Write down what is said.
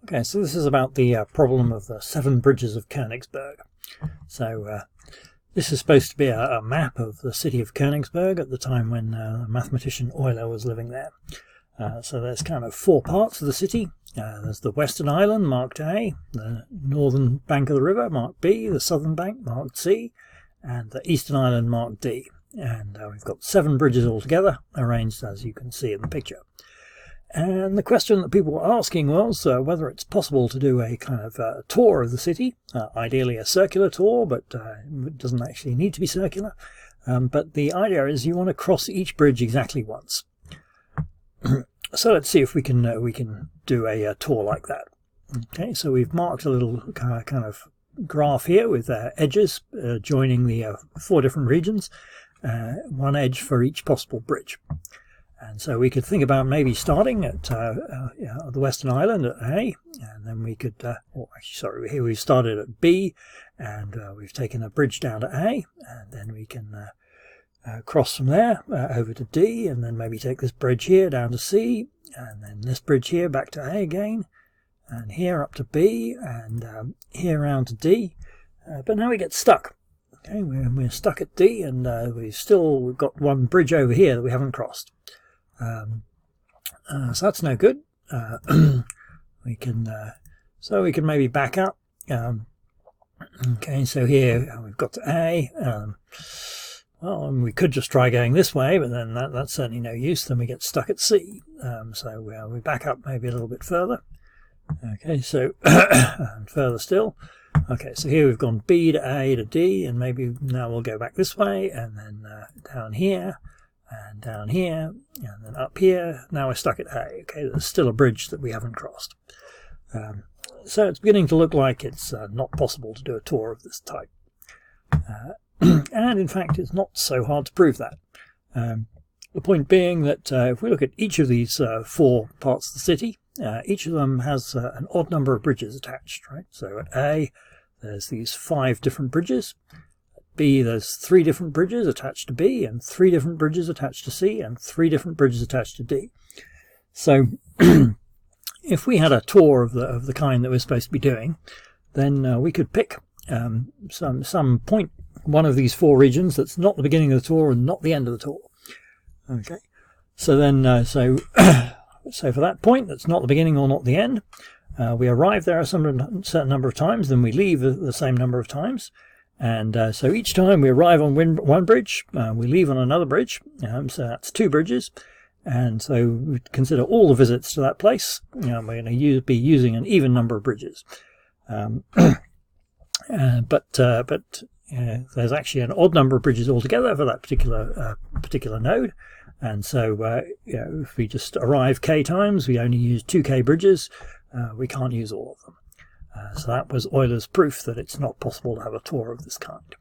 Okay, so this is about the problem of the 7 bridges of Königsburg. So this is supposed to be a map of the city of Königsburg at the time when mathematician Euler was living there. So there's kind of 4 parts of the city. There's the western island, marked A, the northern bank of the river, marked B, the southern bank, marked C, and the eastern island, marked D. And we've got 7 bridges altogether, arranged as you can see in the picture. And the question that people were asking was whether it's possible to do a kind of tour of the city, ideally a circular tour, but it doesn't actually need to be circular. But the idea is you want to cross each bridge exactly once. So let's see if we can do a tour like that. Okay, so we've marked a little kind of graph here with edges joining the 4 different regions, 1 edge for each possible bridge. And so we could think about maybe starting at the Western Island at A, and then we could, here we've started at B, and we've taken a bridge down to A, and then we can cross from there over to D, and then maybe take this bridge here down to C, and then this bridge here back to A again, and here up to B, and here around to D. But now we get stuck. Okay, we're stuck at D, and we've got 1 bridge over here that we haven't crossed. So that's no good. we can maybe back up. Okay, so here we've got to A. Well, we could just try going this way, but then that's certainly no use. Then we get stuck at C. So we back up maybe a little bit further. Okay, so and further still. Okay, so here we've gone B to A to D, and maybe now we'll go back this way, and then down here. And down here, and then up here. Now we're stuck at A. Okay, there's still a bridge that we haven't crossed. So it's beginning to look like it's not possible to do a tour of this type. And in fact, it's not so hard to prove that. The point being that if we look at each of these 4 parts of the city, each of them has an odd number of bridges attached, right? So at A, there's these 5 different bridges. B, there's 3 different bridges attached to B, and 3 different bridges attached to C, and 3 different bridges attached to D. So if we had a tour of the kind that we're supposed to be doing, then we could pick some point, one of these 4 regions that's not the beginning of the tour and not the end of the tour. Okay, so then so for that point that's not the beginning or not the end, we arrive there a certain number of times, then we leave the same number of times. And so each time we arrive on one bridge, we leave on another bridge, so that's 2 bridges. And so we consider all the visits to that place. We're going to be using an even number of bridges. But there's actually an odd number of bridges altogether for that particular node. And so if we just arrive k times, we only use 2k bridges. We can't use all of them. So that was Euler's proof that it's not possible to have a tour of this kind.